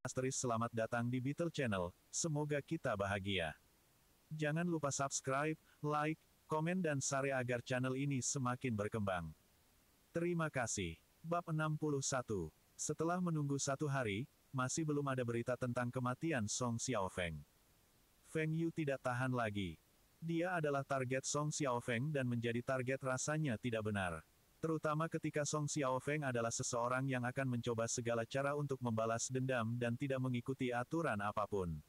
Selamat datang di Beetle Channel, semoga kita bahagia. Jangan lupa subscribe, like, komen dan share agar channel ini semakin berkembang. Terima kasih. Bab 61. Setelah menunggu 1 hari, masih belum ada berita tentang kematian Song Xiaofeng. Feng Yu tidak tahan lagi. Dia adalah target Song Xiaofeng dan menjadi target rasanya tidak benar. Terutama ketika Song Xiaofeng adalah seseorang yang akan mencoba segala cara untuk membalas dendam dan tidak mengikuti aturan apapun.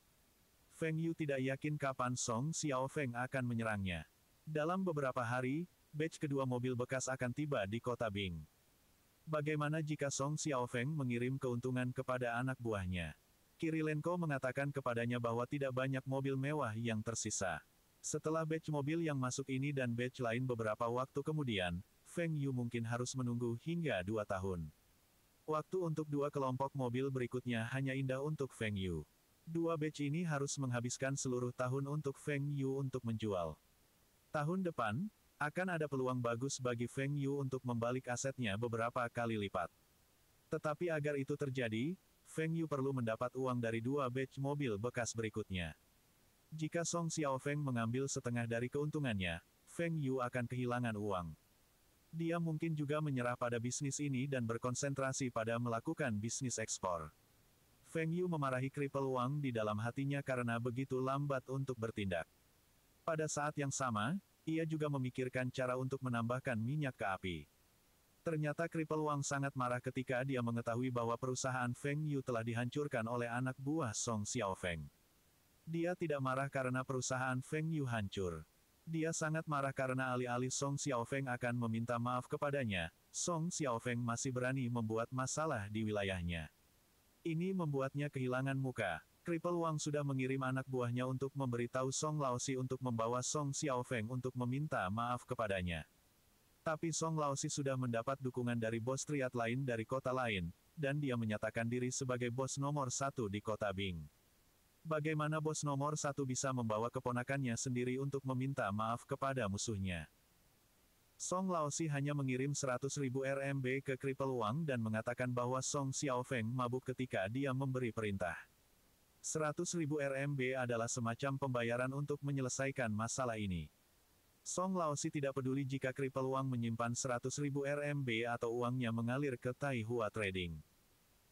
Feng Yu tidak yakin kapan Song Xiaofeng akan menyerangnya. Dalam beberapa hari, batch kedua mobil bekas akan tiba di kota Bing. Bagaimana jika Song Xiaofeng mengirim keuntungan kepada anak buahnya? Kirilenko mengatakan kepadanya bahwa tidak banyak mobil mewah yang tersisa. Setelah batch mobil yang masuk ini dan batch lain beberapa waktu kemudian, Feng Yu mungkin harus menunggu hingga 2 tahun. Waktu untuk 2 kelompok mobil berikutnya hanya indah untuk Feng Yu. 2 batch ini harus menghabiskan seluruh tahun untuk Feng Yu untuk menjual. Tahun depan, akan ada peluang bagus bagi Feng Yu untuk membalik asetnya beberapa kali lipat. Tetapi agar itu terjadi, Feng Yu perlu mendapat uang dari 2 batch mobil bekas berikutnya. Jika Song Xiaofeng mengambil setengah dari keuntungannya, Feng Yu akan kehilangan uang. Dia mungkin juga menyerah pada bisnis ini dan berkonsentrasi pada melakukan bisnis ekspor. Feng Yu memarahi Cripple Wang di dalam hatinya karena begitu lambat untuk bertindak. Pada saat yang sama, ia juga memikirkan cara untuk menambahkan minyak ke api. Ternyata Cripple Wang sangat marah ketika dia mengetahui bahwa perusahaan Feng Yu telah dihancurkan oleh anak buah Song Xiaofeng. Dia tidak marah karena perusahaan Feng Yu hancur. Dia sangat marah karena alih-alih Song Xiaofeng akan meminta maaf kepadanya, Song Xiaofeng masih berani membuat masalah di wilayahnya. Ini membuatnya kehilangan muka. Cripple Wang sudah mengirim anak buahnya untuk memberitahu Song Laosi untuk membawa Song Xiaofeng untuk meminta maaf kepadanya. Tapi Song Laosi sudah mendapat dukungan dari bos triad lain dari kota lain, dan dia menyatakan diri sebagai bos nomor 1 di kota Bing. Bagaimana bos nomor 1 bisa membawa keponakannya sendiri untuk meminta maaf kepada musuhnya? Song Laosi hanya mengirim 100.000 RMB ke Cripple Wang dan mengatakan bahwa Song Xiaofeng mabuk ketika dia memberi perintah. 100.000 RMB adalah semacam pembayaran untuk menyelesaikan masalah ini. Song Laosi tidak peduli jika Cripple Wang menyimpan 100.000 RMB atau uangnya mengalir ke Tai Hua Trading.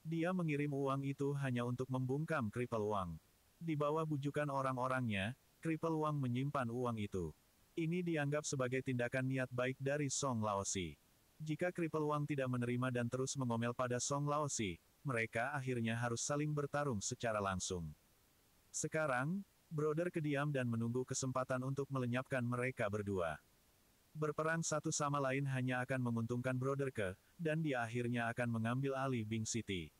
Dia mengirim uang itu hanya untuk membungkam Cripple Wang. Di bawah bujukan orang-orangnya, Cripple Wang menyimpan uang itu. Ini dianggap sebagai tindakan niat baik dari Song Laosi. Jika Cripple Wang tidak menerima dan terus mengomel pada Song Laosi, mereka akhirnya harus saling bertarung secara langsung. Sekarang, Brother kediam dan menunggu kesempatan untuk melenyapkan mereka berdua. Berperang satu sama lain hanya akan menguntungkan Brother Ke, dan dia akhirnya akan mengambil alih Bing City.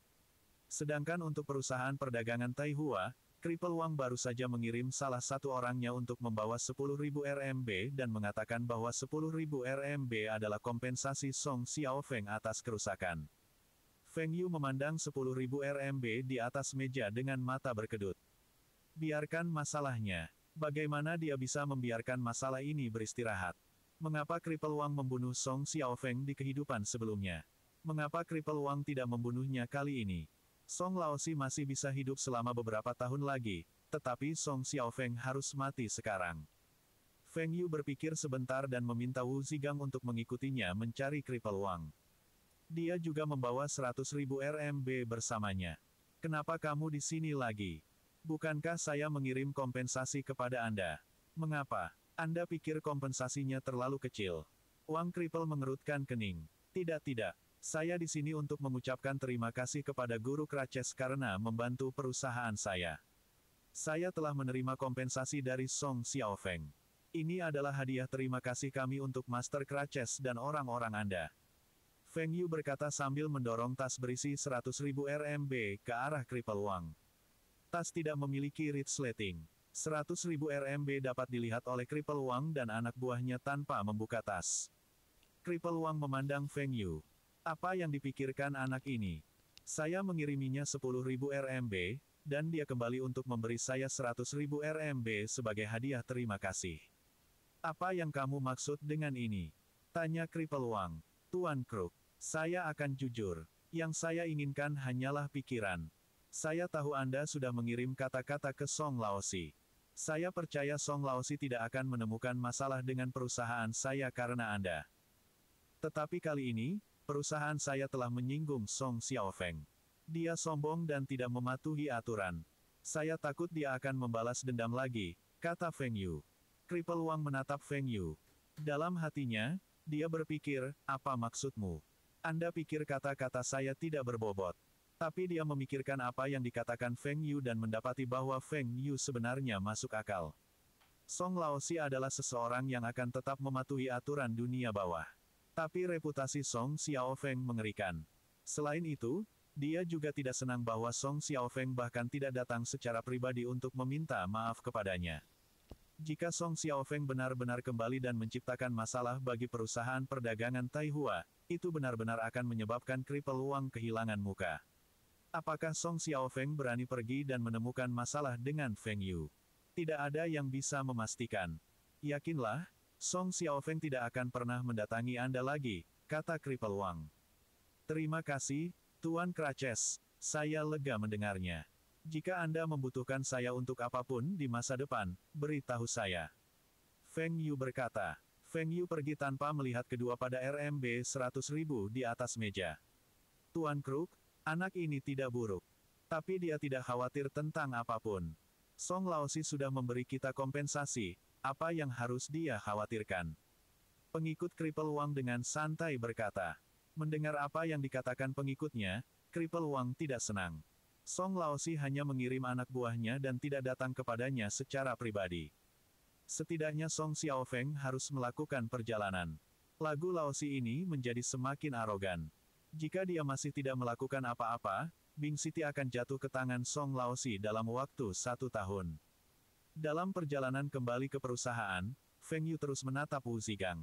Sedangkan untuk perusahaan perdagangan Tai Hua, Cripple Wang baru saja mengirim salah satu orangnya untuk membawa 10.000 RMB dan mengatakan bahwa 10.000 RMB adalah kompensasi Song Xiaofeng atas kerusakan. Feng Yu memandang 10.000 RMB di atas meja dengan mata berkedut. Biarkan masalahnya. Bagaimana dia bisa membiarkan masalah ini beristirahat? Mengapa Cripple Wang membunuh Song Xiaofeng di kehidupan sebelumnya? Mengapa Cripple Wang tidak membunuhnya kali ini? Song Laosi masih bisa hidup selama beberapa tahun lagi, tetapi Song Xiaofeng harus mati sekarang. Feng Yu berpikir sebentar dan meminta Wu Zigang untuk mengikutinya mencari Cripple Wang. Dia juga membawa 100.000 RMB bersamanya. Kenapa kamu di sini lagi? Bukankah saya mengirim kompensasi kepada Anda? Mengapa? Anda pikir kompensasinya terlalu kecil? Wang Cripple mengerutkan kening. Tidak. Saya di sini untuk mengucapkan terima kasih kepada Guru Kraces karena membantu perusahaan saya. Saya telah menerima kompensasi dari Song Xiaofeng. Ini adalah hadiah terima kasih kami untuk Master Kraces dan orang-orang Anda. Feng Yu berkata sambil mendorong tas berisi 100.000 RMB ke arah Cripple Wang. Tas tidak memiliki resleting. 100.000 RMB dapat dilihat oleh Cripple Wang dan anak buahnya tanpa membuka tas. Cripple Wang memandang Feng Yu. Apa yang dipikirkan anak ini? Saya mengiriminya 10.000 RMB, dan dia kembali untuk memberi saya 100.000 RMB sebagai hadiah terima kasih. Apa yang kamu maksud dengan ini? Tanya Cripple Wang. Tuan Kruk, saya akan jujur. Yang saya inginkan hanyalah pikiran. Saya tahu Anda sudah mengirim kata-kata ke Song Laosi. Saya percaya Song Laosi tidak akan menemukan masalah dengan perusahaan saya karena Anda. Tetapi kali ini, perusahaan saya telah menyinggung Song Xiaofeng. Dia sombong dan tidak mematuhi aturan. Saya takut dia akan membalas dendam lagi, kata Feng Yu. Kripel Wang menatap Feng Yu. Dalam hatinya, dia berpikir, apa maksudmu? Anda pikir kata-kata saya tidak berbobot. Tapi dia memikirkan apa yang dikatakan Feng Yu dan mendapati bahwa Feng Yu sebenarnya masuk akal. Song Laosi adalah seseorang yang akan tetap mematuhi aturan dunia bawah. Tapi reputasi Song Xiaofeng mengerikan. Selain itu, dia juga tidak senang bahwa Song Xiaofeng bahkan tidak datang secara pribadi untuk meminta maaf kepadanya. Jika Song Xiaofeng benar-benar kembali dan menciptakan masalah bagi perusahaan perdagangan Taihua, itu benar-benar akan menyebabkan Kripel Wang kehilangan muka. Apakah Song Xiaofeng berani pergi dan menemukan masalah dengan Feng Yu? Tidak ada yang bisa memastikan. Yakinlah, Song Xiaofeng tidak akan pernah mendatangi Anda lagi, kata Kripel Wang. Terima kasih, Tuan Kraces. Saya lega mendengarnya. Jika Anda membutuhkan saya untuk apapun di masa depan, beritahu saya. Feng Yu berkata. Feng Yu pergi tanpa melihat kedua pada RMB 100.000 di atas meja. Tuan Kruk, anak ini tidak buruk. Tapi dia tidak khawatir tentang apapun. Song Laosi sudah memberi kita kompensasi, apa yang harus dia khawatirkan? Pengikut Kripel Wang dengan santai berkata. Mendengar apa yang dikatakan pengikutnya, Kripel Wang tidak senang. Song Laosi hanya mengirim anak buahnya dan tidak datang kepadanya secara pribadi. Setidaknya Song Xiaofeng harus melakukan perjalanan. Lagu Laosi ini menjadi semakin arogan. Jika dia masih tidak melakukan apa-apa, Bing City akan jatuh ke tangan Song Laosi dalam waktu 1 tahun. Dalam perjalanan kembali ke perusahaan, Feng Yu terus menatap Wu Zigang.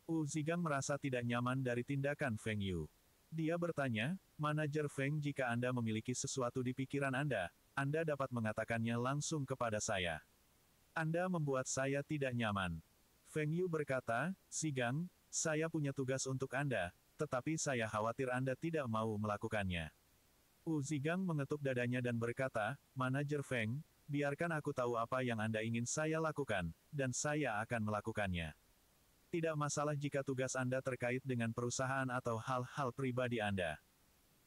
Wu Zigang merasa tidak nyaman dari tindakan Feng Yu. Dia bertanya, Manajer Feng, jika Anda memiliki sesuatu di pikiran Anda dapat mengatakannya langsung kepada saya. Anda membuat saya tidak nyaman. Feng Yu berkata, Zigang, saya punya tugas untuk Anda, tetapi saya khawatir Anda tidak mau melakukannya. Wu Zigang mengetuk dadanya dan berkata, Manajer Feng, biarkan aku tahu apa yang Anda ingin saya lakukan, dan saya akan melakukannya. Tidak masalah jika tugas Anda terkait dengan perusahaan atau hal-hal pribadi Anda.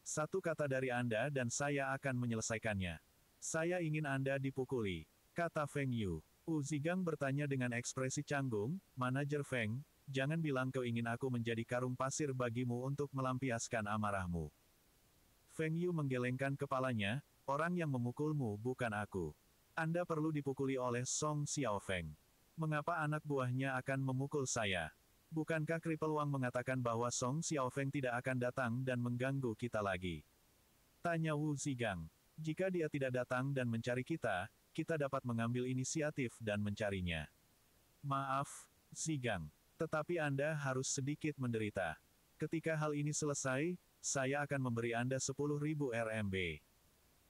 Satu kata dari Anda dan saya akan menyelesaikannya. Saya ingin Anda dipukuli, kata Feng Yu. Wu Zigang bertanya dengan ekspresi canggung, Manajer Feng, jangan bilang kau ingin aku menjadi karung pasir bagimu untuk melampiaskan amarahmu. Feng Yu menggelengkan kepalanya, orang yang memukulmu bukan aku. Anda perlu dipukuli oleh Song Xiaofeng. Mengapa anak buahnya akan memukul saya? Bukankah Kripel Wang mengatakan bahwa Song Xiaofeng tidak akan datang dan mengganggu kita lagi? Tanya Wu Zigang. Jika dia tidak datang dan mencari kita dapat mengambil inisiatif dan mencarinya. Maaf, Zigang. Tetapi Anda harus sedikit menderita. Ketika hal ini selesai, saya akan memberi Anda 10.000 RMB.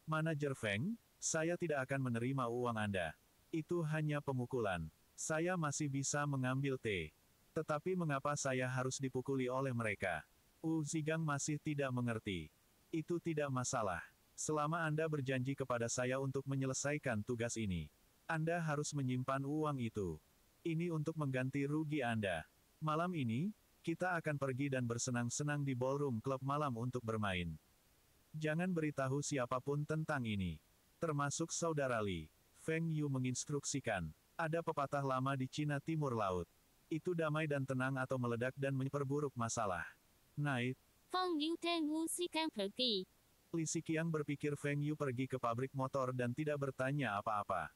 Manajer Feng, saya tidak akan menerima uang Anda. Itu hanya pemukulan. Saya masih bisa mengambil teh. Tetapi mengapa saya harus dipukuli oleh mereka? Wu Zigang masih tidak mengerti. Itu tidak masalah. Selama Anda berjanji kepada saya untuk menyelesaikan tugas ini, Anda harus menyimpan uang itu. Ini untuk mengganti rugi Anda. Malam ini, kita akan pergi dan bersenang-senang di ballroom klub malam untuk bermain. Jangan beritahu siapapun tentang ini. Termasuk Saudara Li. Feng Yu menginstruksikan. Ada pepatah lama di Cina Timur Laut. Itu damai dan tenang atau meledak dan memperburuk masalah. Night. Feng Yu dan Wu Zigang pergi. Li Xiqiang berpikir Feng Yu pergi ke pabrik motor dan tidak bertanya apa-apa.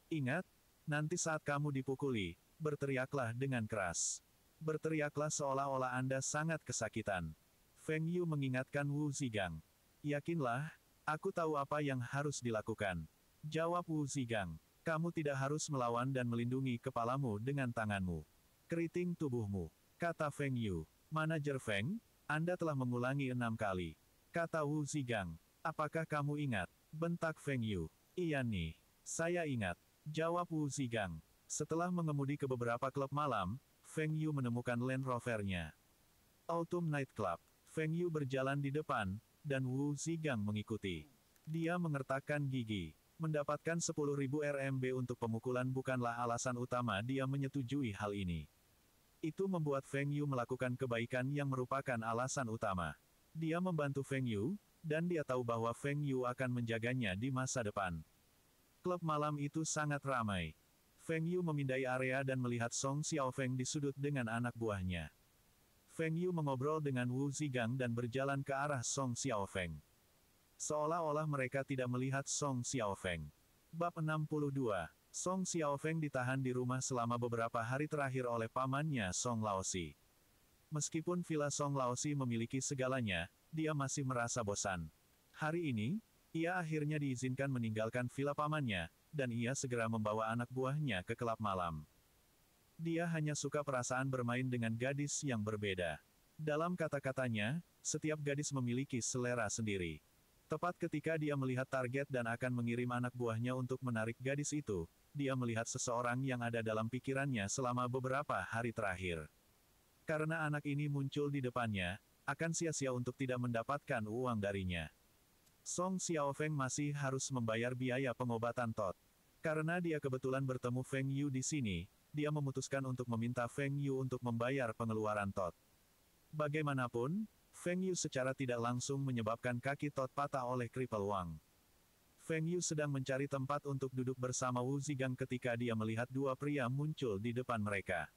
Ingat, nanti saat kamu dipukuli, berteriaklah dengan keras. Berteriaklah seolah-olah Anda sangat kesakitan. Feng Yu mengingatkan Wu Zigang. Yakinlah, aku tahu apa yang harus dilakukan. Jawab Wu Zigang. Kamu tidak harus melawan dan melindungi kepalamu dengan tanganmu. Keriting tubuhmu. Kata Feng Yu. Manajer Feng, Anda telah mengulangi 6 kali. Kata Wu Zigang. Apakah kamu ingat? Bentak Feng Yu. Iya nih. Saya ingat. Jawab Wu Zigang. Setelah mengemudi ke beberapa klub malam, Feng Yu menemukan Land Rover-nya. Autumn Night Club. Feng Yu berjalan di depan, dan Wu Zigang mengikuti. Dia mengertakkan gigi. Mendapatkan 10.000 RMB untuk pemukulan bukanlah alasan utama dia menyetujui hal ini. Itu membuat Feng Yu melakukan kebaikan yang merupakan alasan utama. Dia membantu Feng Yu, dan dia tahu bahwa Feng Yu akan menjaganya di masa depan. Klub malam itu sangat ramai. Feng Yu memindai area dan melihat Song Xiaofeng di sudut dengan anak buahnya. Feng Yu mengobrol dengan Wu Zigang dan berjalan ke arah Song Xiaofeng. Seolah-olah mereka tidak melihat Song Xiaofeng. Bab 62. Song Xiaofeng ditahan di rumah selama beberapa hari terakhir oleh pamannya Song Laosi. Meskipun Villa Song Laosi memiliki segalanya, dia masih merasa bosan. Hari ini, ia akhirnya diizinkan meninggalkan villa pamannya, dan ia segera membawa anak buahnya ke klub malam. Dia hanya suka perasaan bermain dengan gadis yang berbeda. Dalam kata-katanya, setiap gadis memiliki selera sendiri. Tepat ketika dia melihat target dan akan mengirim anak buahnya untuk menarik gadis itu, dia melihat seseorang yang ada dalam pikirannya selama beberapa hari terakhir. Karena anak ini muncul di depannya, akan sia-sia untuk tidak mendapatkan uang darinya. Song Xiaofeng masih harus membayar biaya pengobatan Todd. Karena dia kebetulan bertemu Feng Yu di sini, dia memutuskan untuk meminta Feng Yu untuk membayar pengeluaran Todd. Bagaimanapun, Feng Yu secara tidak langsung menyebabkan kaki Todd patah oleh Cripple Wang. Feng Yu sedang mencari tempat untuk duduk bersama Wu Zigang ketika dia melihat dua pria muncul di depan mereka.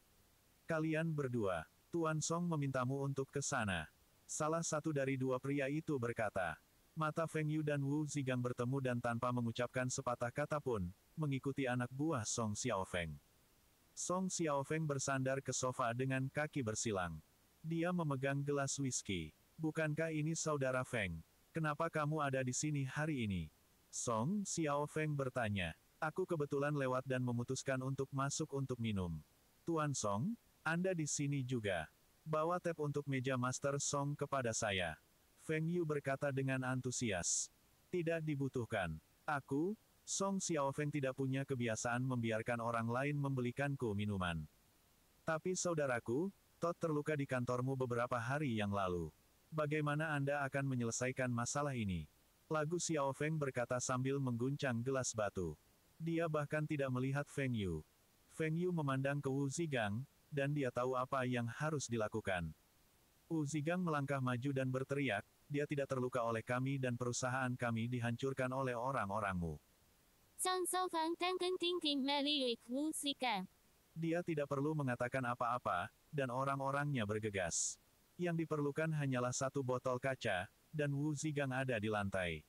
Kalian berdua, Tuan Song memintamu untuk ke sana. Salah satu dari dua pria itu berkata. Mata Feng Yu dan Wu Zigang bertemu dan tanpa mengucapkan sepatah kata pun, mengikuti anak buah Song Xiaofeng. Song Xiaofeng bersandar ke sofa dengan kaki bersilang. Dia memegang gelas whisky. Bukankah ini saudara Feng? Kenapa kamu ada di sini hari ini? Song Xiaofeng bertanya. Aku kebetulan lewat dan memutuskan untuk masuk untuk minum. Tuan Song, Anda di sini juga. Bawa tap untuk meja Master Song kepada saya. Feng Yu berkata dengan antusias. Tidak dibutuhkan. Aku, Song Xiaofeng tidak punya kebiasaan membiarkan orang lain membelikanku minuman. Tapi saudaraku, Todd terluka di kantormu beberapa hari yang lalu. Bagaimana Anda akan menyelesaikan masalah ini? Lagu Xiaofeng berkata sambil mengguncang gelas batu. Dia bahkan tidak melihat Feng Yu. Feng Yu memandang ke Wu Zigang, dan dia tahu apa yang harus dilakukan. Wu Zigang melangkah maju dan berteriak, dia tidak terluka oleh kami dan perusahaan kami dihancurkan oleh orang-orangmu. Song Xiaofeng đang跟丁丁Mary Wu Zigang. Dia tidak perlu mengatakan apa-apa, dan orang-orangnya bergegas. Yang diperlukan hanyalah satu botol kaca, dan Wu Zigang ada di lantai.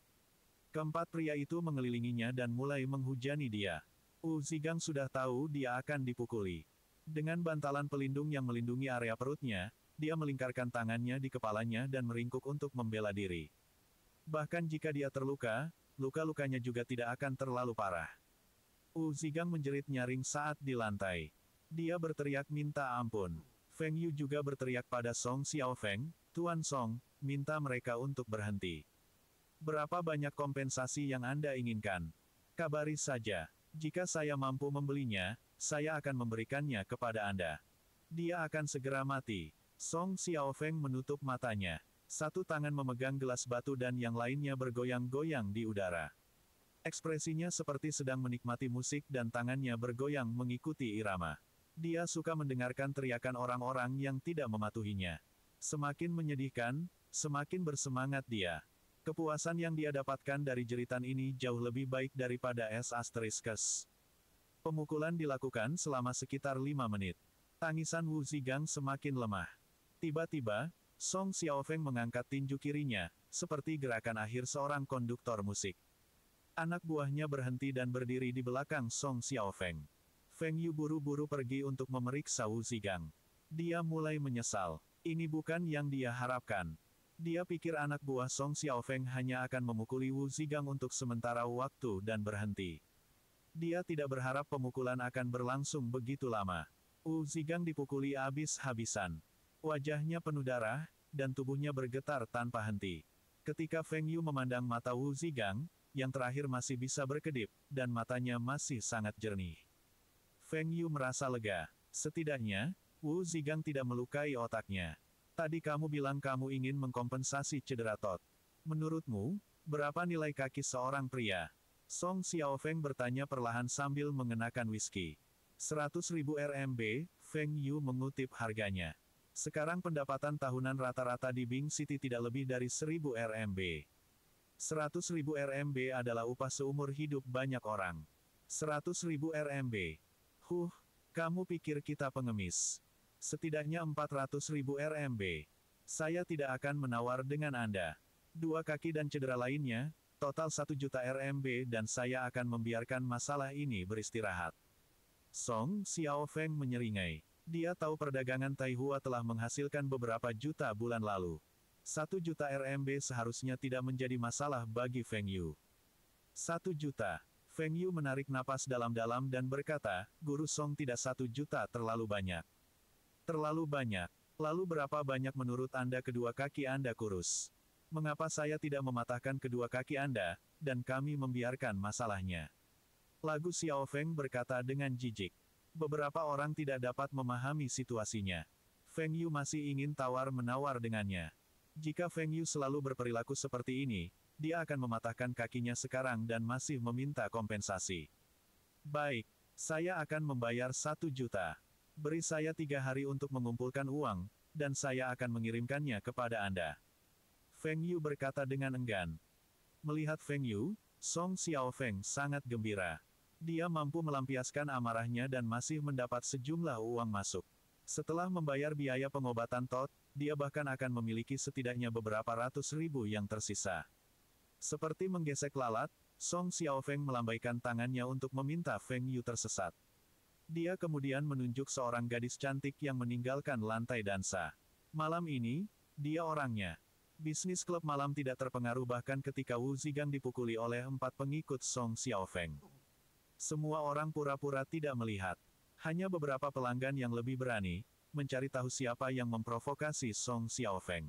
Keempat pria itu mengelilinginya dan mulai menghujani dia. Wu Zigang sudah tahu dia akan dipukuli. Dengan bantalan pelindung yang melindungi area perutnya, dia melingkarkan tangannya di kepalanya dan meringkuk untuk membela diri. Bahkan jika dia terluka, luka-lukanya juga tidak akan terlalu parah. Wu Zigang menjerit nyaring saat di lantai. Dia berteriak minta ampun. Feng Yu juga berteriak pada Song Xiaofeng, Tuan Song, minta mereka untuk berhenti. Berapa banyak kompensasi yang Anda inginkan? Kabari saja. Jika saya mampu membelinya, saya akan memberikannya kepada Anda. Dia akan segera mati. Song Xiaofeng menutup matanya. Satu tangan memegang gelas batu dan yang lainnya bergoyang-goyang di udara. Ekspresinya seperti sedang menikmati musik dan tangannya bergoyang mengikuti irama. Dia suka mendengarkan teriakan orang-orang yang tidak mematuhinya. Semakin menyedihkan, semakin bersemangat dia. Kepuasan yang dia dapatkan dari jeritan ini jauh lebih baik daripada S***. Pemukulan dilakukan selama sekitar 5 menit. Tangisan Wu Zigang semakin lemah. Tiba-tiba, Song Xiaofeng mengangkat tinju kirinya, seperti gerakan akhir seorang konduktor musik. Anak buahnya berhenti dan berdiri di belakang Song Xiaofeng. Feng Yu buru-buru pergi untuk memeriksa Wu Zigang. Dia mulai menyesal. Ini bukan yang dia harapkan. Dia pikir anak buah Song Xiaofeng hanya akan memukuli Wu Zigang untuk sementara waktu dan berhenti. Dia tidak berharap pemukulan akan berlangsung begitu lama. Wu Zigang dipukuli habis-habisan. Wajahnya penuh darah, dan tubuhnya bergetar tanpa henti. Ketika Feng Yu memandang mata Wu Zigang, yang terakhir masih bisa berkedip, dan matanya masih sangat jernih. Feng Yu merasa lega. Setidaknya, Wu Zigang tidak melukai otaknya. Tadi kamu bilang kamu ingin mengkompensasi cedera Todd. Menurutmu, Berapa nilai kaki seorang pria? Song Xiaofeng bertanya perlahan sambil mengenakan whisky. 100.000 RMB, Feng Yu mengutip harganya. Sekarang pendapatan tahunan rata-rata di Bing City tidak lebih dari 1.000 RMB. 100.000 RMB adalah upah seumur hidup banyak orang. 100.000 RMB. Kamu pikir kita pengemis? Setidaknya 400.000 RMB. Saya tidak akan menawar dengan Anda. 2 kaki dan cedera lainnya, total 1 juta RMB dan saya akan membiarkan masalah ini beristirahat. Song Xiaofeng menyeringai. Dia tahu perdagangan Taihua telah menghasilkan beberapa juta bulan lalu. 1 juta RMB seharusnya tidak menjadi masalah bagi Feng Yu. 1 juta. Feng Yu menarik napas dalam-dalam dan berkata, Guru Song tidak 1 juta terlalu banyak. Terlalu banyak. Lalu berapa banyak menurut Anda kedua kaki Anda kurus? Mengapa saya tidak mematahkan kedua kaki Anda, dan kami membiarkan masalahnya? Lagu Xiaofeng berkata dengan jijik. Beberapa orang tidak dapat memahami situasinya. Feng Yu masih ingin tawar-menawar dengannya. Jika Feng Yu selalu berperilaku seperti ini, dia akan mematahkan kakinya sekarang dan masih meminta kompensasi. Baik, saya akan membayar 1 juta. Beri saya 3 hari untuk mengumpulkan uang, dan saya akan mengirimkannya kepada Anda. Feng Yu berkata dengan enggan. Melihat Feng Yu, Song Xiaofeng sangat gembira. Dia mampu melampiaskan amarahnya dan masih mendapat sejumlah uang masuk. Setelah membayar biaya pengobatan Todd, dia bahkan akan memiliki setidaknya beberapa ratus ribu yang tersisa. Seperti menggesek lalat, Song Xiaofeng melambaikan tangannya untuk meminta Feng Yu tersesat. Dia kemudian menunjuk seorang gadis cantik yang meninggalkan lantai dansa. Malam ini, dia orangnya. Bisnis klub malam tidak terpengaruh bahkan ketika Wu Zigang dipukuli oleh 4 pengikut Song Xiaofeng. Semua orang pura-pura tidak melihat. Hanya beberapa pelanggan yang lebih berani, mencari tahu siapa yang memprovokasi Song Xiaofeng.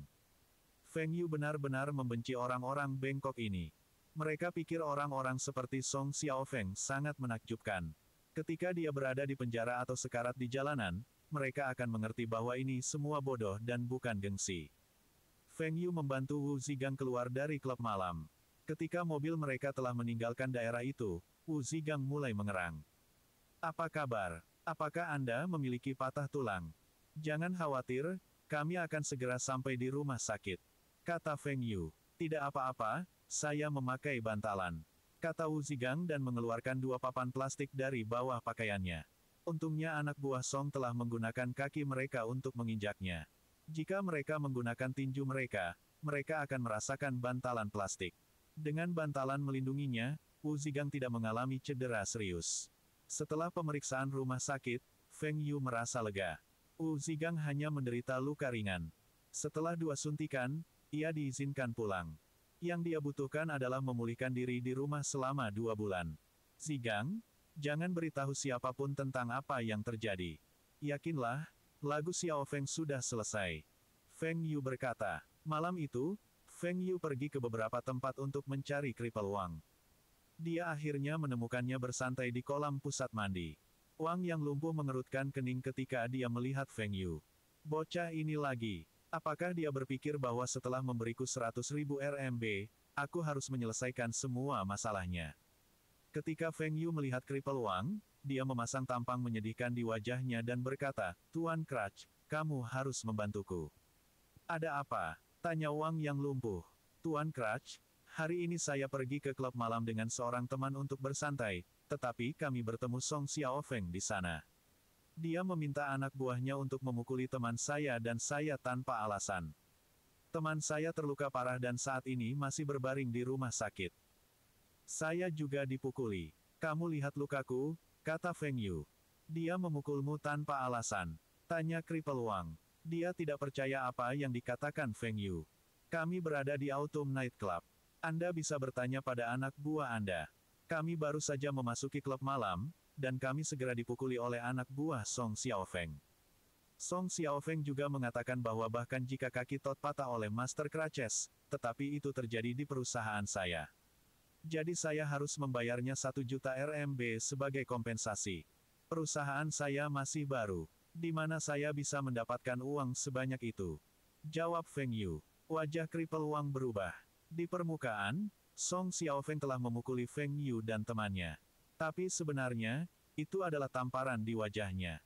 Feng Yu benar-benar membenci orang-orang bengkok ini. Mereka pikir orang-orang seperti Song Xiaofeng sangat menakjubkan. Ketika dia berada di penjara atau sekarat di jalanan, mereka akan mengerti bahwa ini semua bodoh dan bukan gengsi. Feng Yu membantu Wu Zigang keluar dari klub malam. Ketika mobil mereka telah meninggalkan daerah itu, Wu Zigang mulai mengerang. Apa kabar? Apakah Anda memiliki patah tulang? Jangan khawatir, kami akan segera sampai di rumah sakit. Kata Feng Yu. Tidak apa-apa, saya memakai bantalan. Kata Wu Zigang dan mengeluarkan 2 papan plastik dari bawah pakaiannya. Untungnya anak buah Song telah menggunakan kaki mereka untuk menginjaknya. Jika mereka menggunakan tinju mereka, mereka akan merasakan bantalan plastik. Dengan bantalan melindunginya, Wu Zigang tidak mengalami cedera serius. Setelah pemeriksaan rumah sakit, Feng Yu merasa lega. Wu Zigang hanya menderita luka ringan. Setelah 2 suntikan, ia diizinkan pulang. Yang dia butuhkan adalah memulihkan diri di rumah selama 2 bulan. Zigang, jangan beritahu siapapun tentang apa yang terjadi. Yakinlah, lagu Xiaofeng sudah selesai. Feng Yu berkata. Malam itu, Feng Yu pergi ke beberapa tempat untuk mencari keripel Wang. Dia akhirnya menemukannya bersantai di kolam pusat mandi. Wang yang lumpuh mengerutkan kening ketika dia melihat Feng Yu. Bocah ini lagi. Apakah dia berpikir bahwa setelah memberiku 100.000 RMB, aku harus menyelesaikan semua masalahnya? Ketika Feng Yu melihat keripel Wang, dia memasang tampang menyedihkan di wajahnya dan berkata, Tuan Crutch, kamu harus membantuku. Ada apa? Tanya Wang yang lumpuh. Tuan Crutch, hari ini saya pergi ke klub malam dengan seorang teman untuk bersantai, tetapi kami bertemu Song Xiaofeng di sana. Dia meminta anak buahnya untuk memukuli teman saya dan saya tanpa alasan. Teman saya terluka parah dan saat ini masih berbaring di rumah sakit. Saya juga dipukuli. Kamu lihat lukaku, kata Feng Yu. Dia memukulmu tanpa alasan. Tanya keripel Wang. Dia tidak percaya apa yang dikatakan Feng Yu. Kami berada di Autumn Night Club. Anda bisa bertanya pada anak buah Anda. Kami baru saja memasuki klub malam, dan kami segera dipukuli oleh anak buah Song Xiaofeng. Song Xiaofeng juga mengatakan bahwa bahkan jika kaki Todd patah oleh Master Crutches, tetapi itu terjadi di perusahaan saya. Jadi saya harus membayarnya 1 juta RMB sebagai kompensasi. Perusahaan saya masih baru. Di mana saya bisa mendapatkan uang sebanyak itu? Jawab Feng Yu. Wajah keripel Wang berubah. Di permukaan, Song Xiaofeng telah memukuli Feng Yu dan temannya. Tapi sebenarnya, itu adalah tamparan di wajahnya.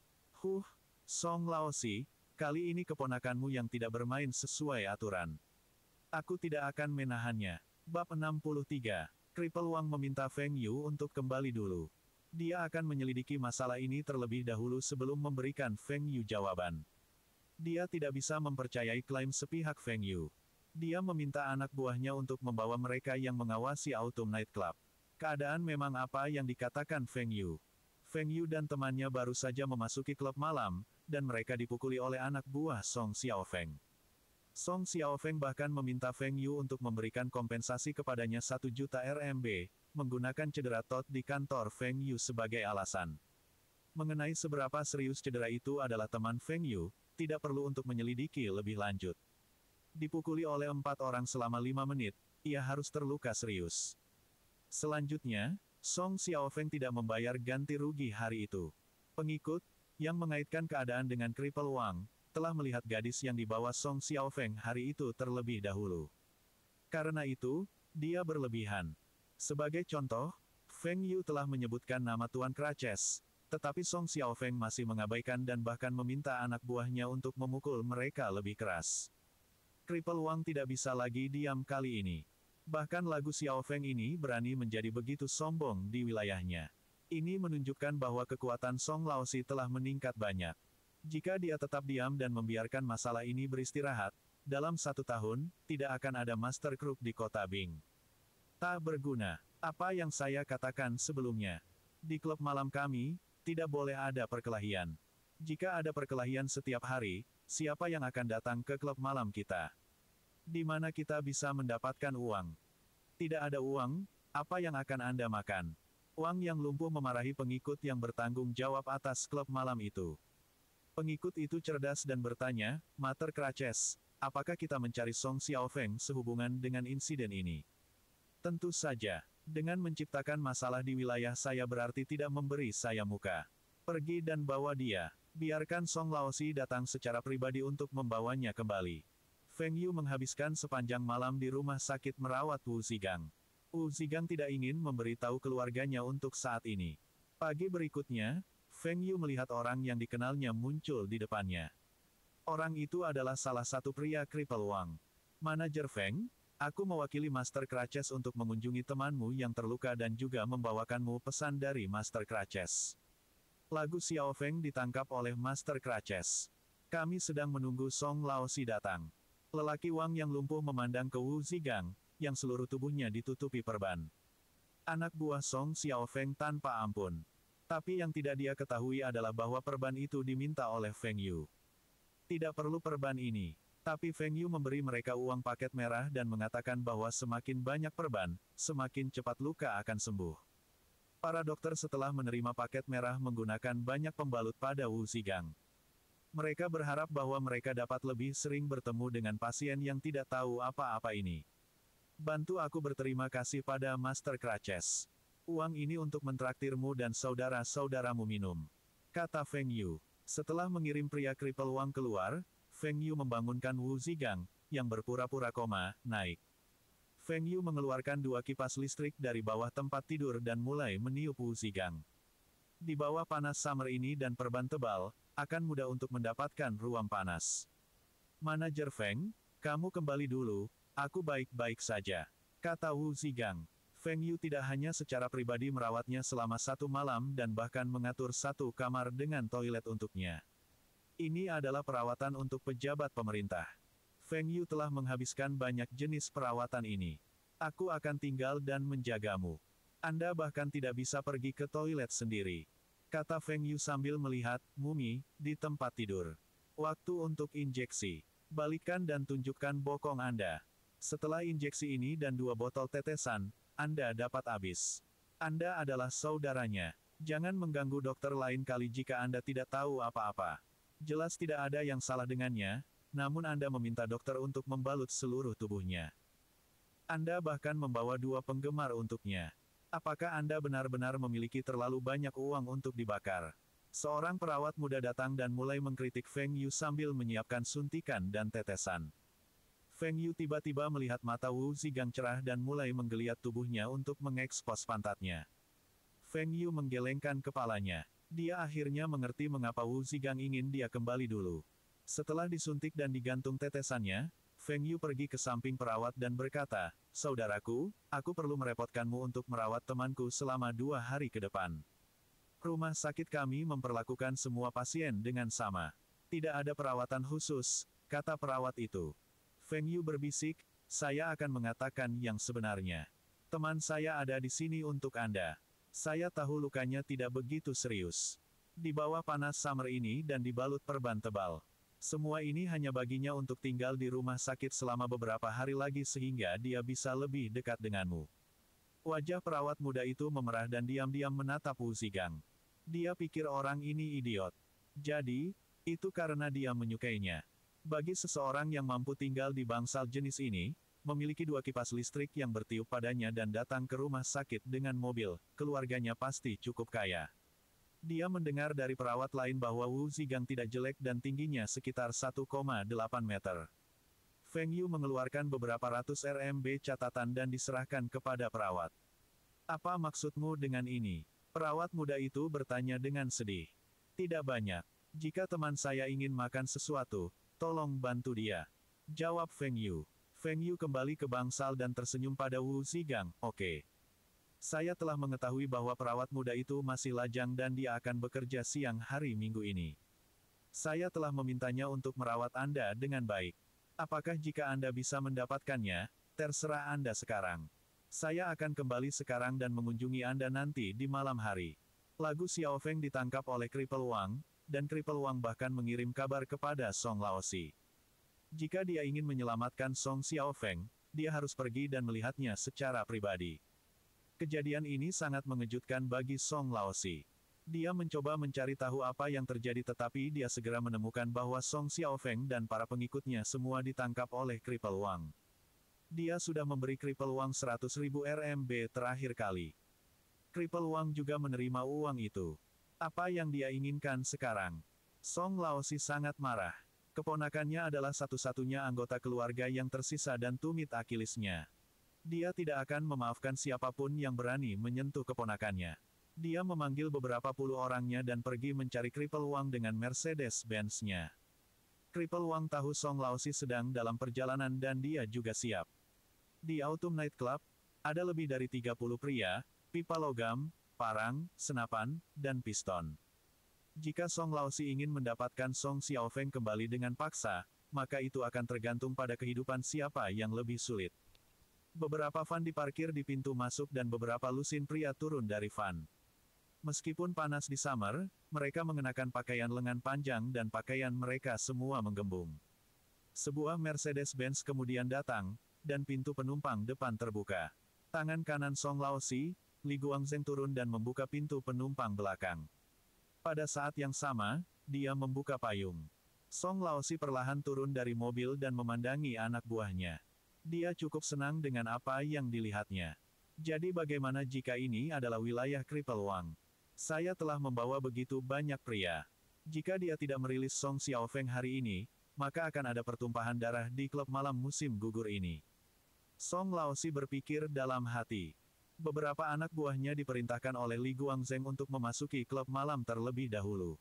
Song Laosi, kali ini keponakanmu yang tidak bermain sesuai aturan. Aku tidak akan menahannya. Bab 63. Cripple Wang meminta Feng Yu untuk kembali dulu. Dia akan menyelidiki masalah ini terlebih dahulu sebelum memberikan Feng Yu jawaban. Dia tidak bisa mempercayai klaim sepihak Feng Yu. Dia meminta anak buahnya untuk membawa mereka yang mengawasi Autumn Night Club. Keadaan memang apa yang dikatakan Feng Yu. Feng Yu dan temannya baru saja memasuki klub malam, dan mereka dipukuli oleh anak buah Song Xiaofeng. Song Xiaofeng bahkan meminta Feng Yu untuk memberikan kompensasi kepadanya 1 juta RMB, menggunakan cedera Todd di kantor Feng Yu sebagai alasan. Mengenai seberapa serius cedera itu adalah teman Feng Yu, tidak perlu untuk menyelidiki lebih lanjut. Dipukuli oleh 4 orang selama 5 menit, ia harus terluka serius. Selanjutnya, Song Xiaofeng tidak membayar ganti rugi hari itu. Pengikut, yang mengaitkan keadaan dengan Cripple Wang, telah melihat gadis yang dibawa Song Xiaofeng hari itu terlebih dahulu. Karena itu, dia berlebihan. Sebagai contoh, Feng Yu telah menyebutkan nama Tuan Kraches, tetapi Song Xiaofeng masih mengabaikan dan bahkan meminta anak buahnya untuk memukul mereka lebih keras. Cripple Wang tidak bisa lagi diam kali ini. Bahkan lagu Xiaofeng ini berani menjadi begitu sombong di wilayahnya. Ini menunjukkan bahwa kekuatan Song Laosi telah meningkat banyak. Jika dia tetap diam dan membiarkan masalah ini beristirahat, dalam 1 tahun, tidak akan ada Master Crook di kota Bing. Tak berguna. Apa yang saya katakan sebelumnya. Di klub malam kami, tidak boleh ada perkelahian. Jika ada perkelahian setiap hari, siapa yang akan datang ke klub malam kita? Di mana kita bisa mendapatkan uang? Tidak ada uang, apa yang akan Anda makan? Wang yang lumpuh memarahi pengikut yang bertanggung jawab atas klub malam itu. Pengikut itu cerdas dan bertanya, Master Kraches, apakah kita mencari Song Xiaofeng sehubungan dengan insiden ini? Tentu saja, dengan menciptakan masalah di wilayah saya berarti tidak memberi saya muka. Pergi dan bawa dia. Biarkan Song Laosi datang secara pribadi untuk membawanya kembali. Feng Yu menghabiskan sepanjang malam di rumah sakit merawat Wu Zigang. Wu Zigang tidak ingin memberitahu keluarganya untuk saat ini. Pagi berikutnya, Feng Yu melihat orang yang dikenalnya muncul di depannya. Orang itu adalah salah satu pria Cripple Wang. Manajer Feng, aku mewakili Master Kraches untuk mengunjungi temanmu yang terluka dan juga membawakanmu pesan dari Master Kraches. Lagu Xiaofeng ditangkap oleh Master Kraches. Kami sedang menunggu Song Laosi datang. Lelaki Wang yang lumpuh memandang ke Wu Zigang, yang seluruh tubuhnya ditutupi perban. Anak buah Song Xiaofeng tanpa ampun. Tapi yang tidak dia ketahui adalah bahwa perban itu diminta oleh Feng Yu. Tidak perlu perban ini. Tapi Feng Yu memberi mereka uang paket merah dan mengatakan bahwa semakin banyak perban, semakin cepat luka akan sembuh. Para dokter setelah menerima paket merah menggunakan banyak pembalut pada Wu Zigang. Mereka berharap bahwa mereka dapat lebih sering bertemu dengan pasien yang tidak tahu apa-apa ini. Bantu aku berterima kasih pada Master Kraches. Uang ini untuk mentraktirmu dan saudara-saudaramu minum. Kata Feng Yu. Setelah mengirim pria Cripple Wang keluar, Feng Yu membangunkan Wu Zigang, yang berpura-pura koma, naik. Feng Yu mengeluarkan 2 kipas listrik dari bawah tempat tidur dan mulai meniup Wu Zigang. Di bawah panas summer ini dan perban tebal, akan mudah untuk mendapatkan ruam panas. Manajer Feng, kamu kembali dulu, aku baik-baik saja. Kata Wu Zigang. Feng Yu tidak hanya secara pribadi merawatnya selama 1 malam dan bahkan mengatur 1 kamar dengan toilet untuknya. Ini adalah perawatan untuk pejabat pemerintah. Feng Yu telah menghabiskan banyak jenis perawatan ini. Aku akan tinggal dan menjagamu. Anda bahkan tidak bisa pergi ke toilet sendiri. Kata Feng Yu sambil melihat mumi di tempat tidur. Waktu untuk injeksi. Balikan dan tunjukkan bokong Anda. Setelah injeksi ini dan 2 botol tetesan, Anda dapat habis. Anda adalah saudaranya. Jangan mengganggu dokter lain kali jika Anda tidak tahu apa-apa. Jelas tidak ada yang salah dengannya, namun Anda meminta dokter untuk membalut seluruh tubuhnya. Anda bahkan membawa 2 penggemar untuknya. Apakah Anda benar-benar memiliki terlalu banyak uang untuk dibakar? Seorang perawat muda datang dan mulai mengkritik Feng Yu sambil menyiapkan suntikan dan tetesan. Feng Yu tiba-tiba melihat mata Wu Zigang cerah dan mulai menggeliat tubuhnya untuk mengekspos pantatnya. Feng Yu menggelengkan kepalanya. Dia akhirnya mengerti mengapa Wu Zigang ingin dia kembali dulu. Setelah disuntik dan digantung tetesannya, Feng Yu pergi ke samping perawat dan berkata, "Saudaraku, aku perlu merepotkanmu untuk merawat temanku selama 2 hari ke depan. Rumah sakit kami memperlakukan semua pasien dengan sama. Tidak ada perawatan khusus," kata perawat itu. Feng Yu berbisik, "Saya akan mengatakan yang sebenarnya. Teman saya ada di sini untuk Anda. Saya tahu lukanya tidak begitu serius. Di bawah panas summer ini dan dibalut perban tebal. Semua ini hanya baginya untuk tinggal di rumah sakit selama beberapa hari lagi sehingga dia bisa lebih dekat denganmu." Wajah perawat muda itu memerah dan diam-diam menatap Wu Zigang. Dia pikir orang ini idiot. Jadi, itu karena dia menyukainya. Bagi seseorang yang mampu tinggal di bangsal jenis ini, memiliki 2 kipas listrik yang bertiup padanya dan datang ke rumah sakit dengan mobil, keluarganya pasti cukup kaya. Dia mendengar dari perawat lain bahwa Wu Zigang tidak jelek dan tingginya sekitar 1,8 meter. Feng Yu mengeluarkan beberapa ratus RMB catatan dan diserahkan kepada perawat. "Apa maksudmu dengan ini?" Perawat muda itu bertanya dengan sedih. "Tidak banyak. Jika teman saya ingin makan sesuatu, tolong bantu dia," jawab Feng Yu. Feng Yu kembali ke bangsal dan tersenyum pada Wu Zigang. "Oke. Saya telah mengetahui bahwa perawat muda itu masih lajang dan dia akan bekerja siang hari Minggu ini. Saya telah memintanya untuk merawat Anda dengan baik. Apakah jika Anda bisa mendapatkannya, terserah Anda sekarang. Saya akan kembali sekarang dan mengunjungi Anda nanti di malam hari." Lagu Xiao Feng ditangkap oleh Cripple Wang, dan Cripple Wang bahkan mengirim kabar kepada Song Laosi. Jika dia ingin menyelamatkan Song Xiao Feng, dia harus pergi dan melihatnya secara pribadi. Kejadian ini sangat mengejutkan bagi Song Laosi. Dia mencoba mencari tahu apa yang terjadi tetapi dia segera menemukan bahwa Song Xiao Feng dan para pengikutnya semua ditangkap oleh Cripple Wang. Dia sudah memberi Cripple Wang 100.000 RMB terakhir kali. Cripple Wang juga menerima uang itu. Apa yang dia inginkan sekarang? Song Laosi sangat marah. Keponakannya adalah satu-satunya anggota keluarga yang tersisa dan tumit Akilisnya. Dia tidak akan memaafkan siapapun yang berani menyentuh keponakannya. Dia memanggil beberapa puluh orangnya dan pergi mencari Cripple Wang dengan Mercedes-Benz-nya. Cripple Wang tahu Song Laosi sedang dalam perjalanan dan dia juga siap. Di Autumn Night Club, ada lebih dari 30 pria, pipa logam, parang, senapan, dan piston. Jika Song Laosi ingin mendapatkan Song Xiao Feng kembali dengan paksa, maka itu akan tergantung pada kehidupan siapa yang lebih sulit. Beberapa van diparkir di pintu masuk dan beberapa lusin pria turun dari van. Meskipun panas di summer, mereka mengenakan pakaian lengan panjang dan pakaian mereka semua menggembung. Sebuah Mercedes-Benz kemudian datang, dan pintu penumpang depan terbuka. Tangan kanan Song Laosi, Li Guangzheng turun dan membuka pintu penumpang belakang. Pada saat yang sama, dia membuka payung. Song Laosi perlahan turun dari mobil dan memandangi anak buahnya. Dia cukup senang dengan apa yang dilihatnya. Jadi bagaimana jika ini adalah wilayah Cripple Wang? Saya telah membawa begitu banyak pria. Jika dia tidak merilis Song Xiao Feng hari ini, maka akan ada pertumpahan darah di klub malam musim gugur ini. Song Laosi berpikir dalam hati. Beberapa anak buahnya diperintahkan oleh Li Guangzheng untuk memasuki klub malam terlebih dahulu.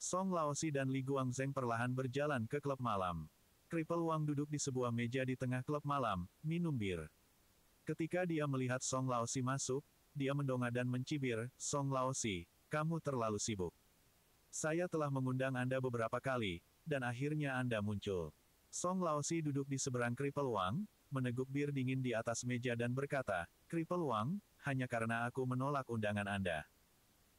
Song Laosi dan Li Guangzheng perlahan berjalan ke klub malam. Cripple Wang duduk di sebuah meja di tengah klub malam, minum bir. Ketika dia melihat Song Laosi masuk, dia mendongak dan mencibir, "Song Laosi, kamu terlalu sibuk. Saya telah mengundang Anda beberapa kali, dan akhirnya Anda muncul." Song Laosi duduk di seberang Cripple Wang, meneguk bir dingin di atas meja dan berkata, "Cripple Wang, hanya karena aku menolak undangan Anda.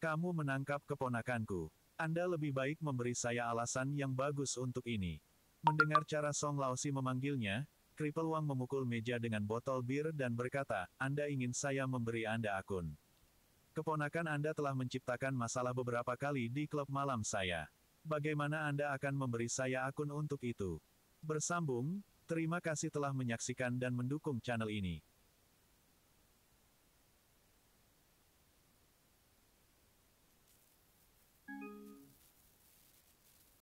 Kamu menangkap keponakanku. Anda lebih baik memberi saya alasan yang bagus untuk ini." Mendengar cara Song Laosi memanggilnya, Cripple Wang memukul meja dengan botol bir dan berkata, "Anda ingin saya memberi Anda akun. Keponakan Anda telah menciptakan masalah beberapa kali di klub malam saya. Bagaimana Anda akan memberi saya akun untuk itu?" Bersambung, terima kasih telah menyaksikan dan mendukung channel ini.